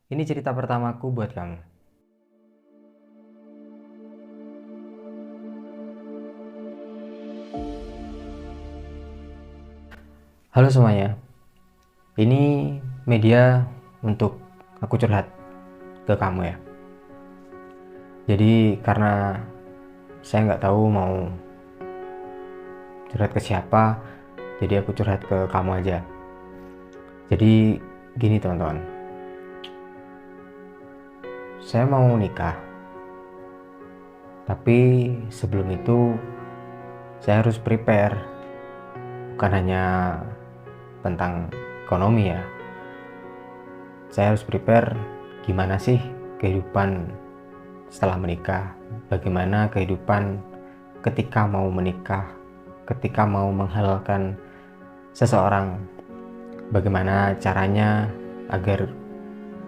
Ini cerita pertamaku buat kamu. Halo semuanya, ini media untuk aku curhat ke kamu ya. Jadi karena saya nggak tahu mau curhat ke siapa, jadi aku curhat ke kamu aja. Jadi gini teman-teman, saya mau nikah, tapi sebelum itu saya harus prepare, bukan hanya tentang ekonomi ya. Saya harus prepare gimana sih kehidupan setelah menikah, bagaimana kehidupan ketika mau menikah, ketika mau menghalalkan seseorang, bagaimana caranya agar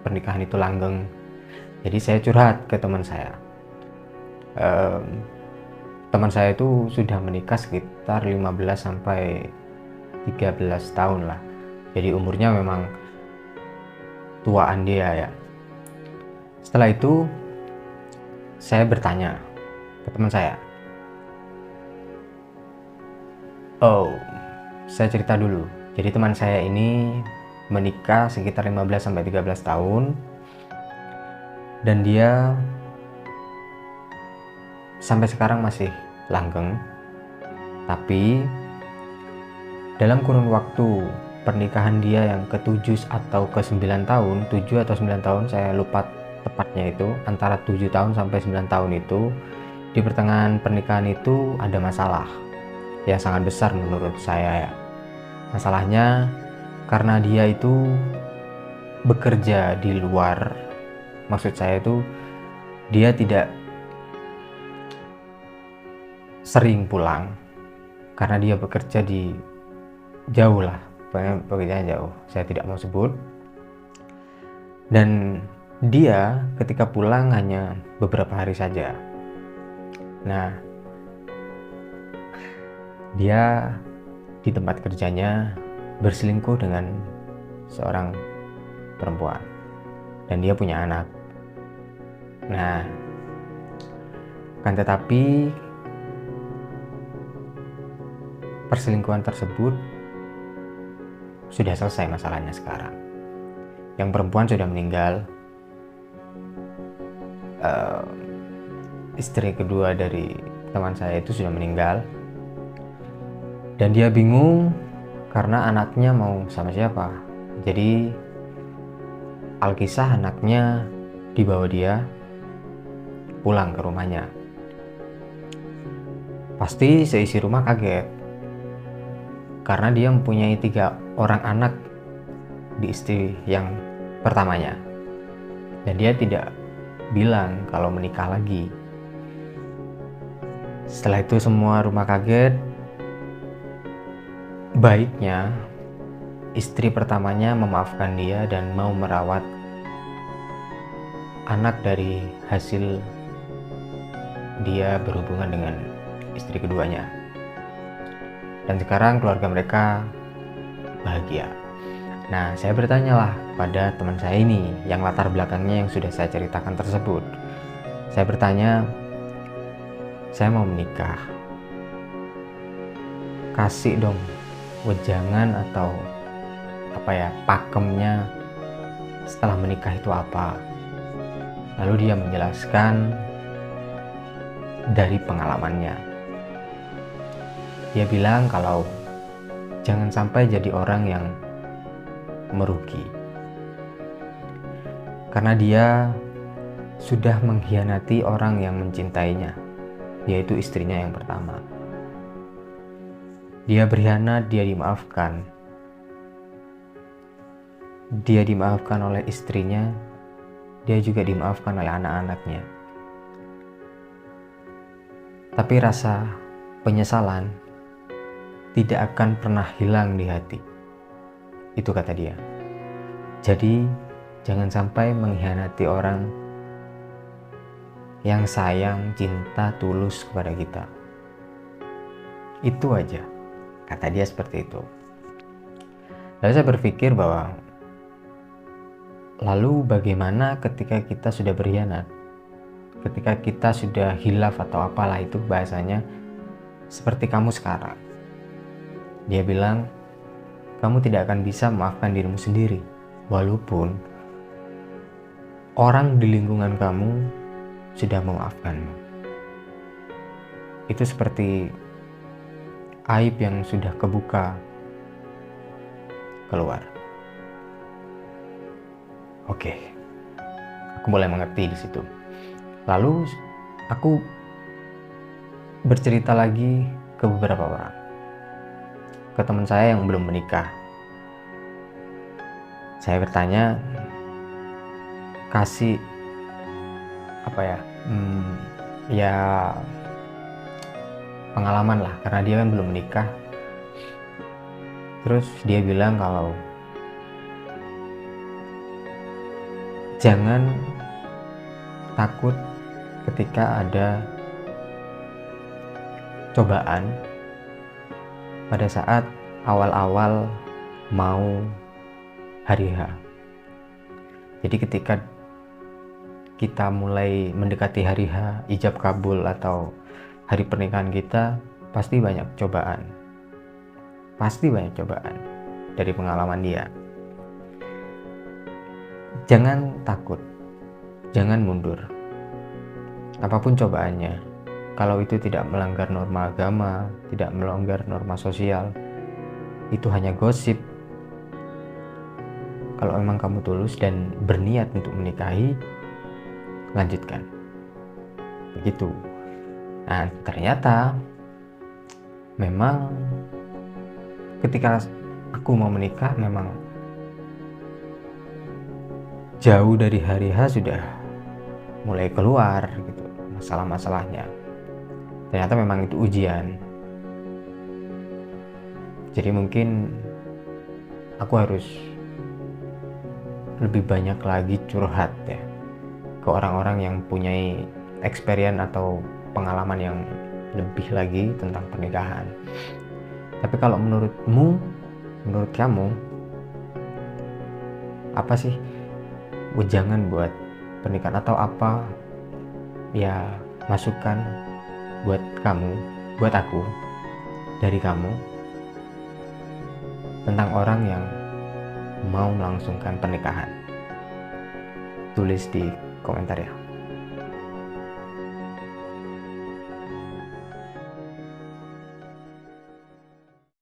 pernikahan itu langgeng. Jadi saya curhat ke teman saya. Teman saya itu sudah menikah sekitar 15 sampai 13 tahun lah. Jadi umurnya memang tuaan dia ya. Setelah itu saya bertanya ke teman saya. Saya cerita dulu. Jadi teman saya ini menikah sekitar 15 sampai 13 tahun dan dia sampai sekarang masih langgeng. Tapi dalam kurun waktu pernikahan dia yang ke-7 atau ke-9 tahun, 7 atau 9 tahun, saya lupa tepatnya itu, antara 7 tahun sampai 9 tahun itu, di pertengahan pernikahan itu ada masalah yang sangat besar menurut saya ya. Masalahnya karena dia itu bekerja di luar, maksud saya itu dia tidak sering pulang karena dia bekerja di jauh lah, pekerjaan jauh, saya tidak mau sebut. Dan dia ketika pulang hanya beberapa hari saja. Nah, dia di tempat kerjanya berselingkuh dengan seorang perempuan dan dia punya anak. Nah, kan tetapi perselingkuhan tersebut sudah selesai masalahnya sekarang. Yang perempuan sudah meninggal, istri kedua dari teman saya itu sudah meninggal, dan dia bingung karena anaknya mau sama siapa. Jadi alkisah anaknya dibawa dia pulang ke rumahnya. Pasti seisi rumah kaget karena dia mempunyai 3 orang anak di istri yang pertamanya, dan dia tidak bilang kalau menikah lagi. Setelah itu semua rumah kaget. Baiknya istri pertamanya memaafkan dia dan mau merawat anak dari hasil dia berhubungan dengan istri keduanya, dan sekarang keluarga mereka bahagia. Nah, saya bertanyalah pada teman saya ini yang latar belakangnya yang sudah saya ceritakan tersebut. Saya bertanya, saya mau menikah, kasih dong wejangan atau pakemnya setelah menikah itu apa. Lalu dia menjelaskan dari pengalamannya. Dia bilang kalau jangan sampai jadi orang yang merugi, karena dia sudah mengkhianati orang yang mencintainya, yaitu istrinya yang pertama. Dia berkhianat, dia dimaafkan. Dia dimaafkan oleh istrinya, dia juga dimaafkan oleh anak-anaknya. Tapi rasa penyesalan tidak akan pernah hilang di hati. Itu kata dia. Jadi jangan sampai mengkhianati orang yang sayang, cinta, tulus kepada kita. Itu aja, kata dia seperti itu. Lalu saya berpikir bahwa Lalu bagaimana ketika kita sudah berkhianat? Ketika kita sudah hilaf atau apalah itu bahasanya, seperti kamu sekarang. Dia bilang, kamu tidak akan bisa memaafkan dirimu sendiri, walaupun orang di lingkungan kamu sudah memaafkanmu. Itu seperti aib yang sudah kebuka keluar. Oke, aku mulai mengerti di situ. Lalu aku bercerita lagi ke beberapa orang, ke teman saya yang belum menikah. Saya bertanya, kasih ya pengalaman lah, karena dia kan belum menikah. Terus dia bilang kalau jangan takut ketika ada cobaan pada saat awal-awal mau hari H. Jadi ketika kita mulai mendekati hari H, ijab kabul atau hari pernikahan kita, pasti banyak cobaan. Pasti banyak cobaan dari pengalaman dia. Jangan takut, jangan mundur. Apapun cobaannya, kalau itu tidak melanggar norma agama, tidak melanggar norma sosial, itu hanya gosip. Kalau memang kamu tulus dan berniat untuk menikahi, lanjutkan. Begitu. Nah, ternyata memang ketika aku mau menikah, memang jauh dari hari H sudah mulai keluar gitu masalah-masalahnya. Ternyata memang itu ujian. Jadi mungkin aku harus lebih banyak lagi curhat ya ke orang-orang yang punya experience atau pengalaman yang lebih lagi tentang pernikahan. Tapi kalau menurut kamu, apa sih wejangan buat pernikahan atau apa ya masukan buat kamu, buat aku, dari kamu tentang orang yang mau melangsungkan pernikahan? Tulis di komentar ya.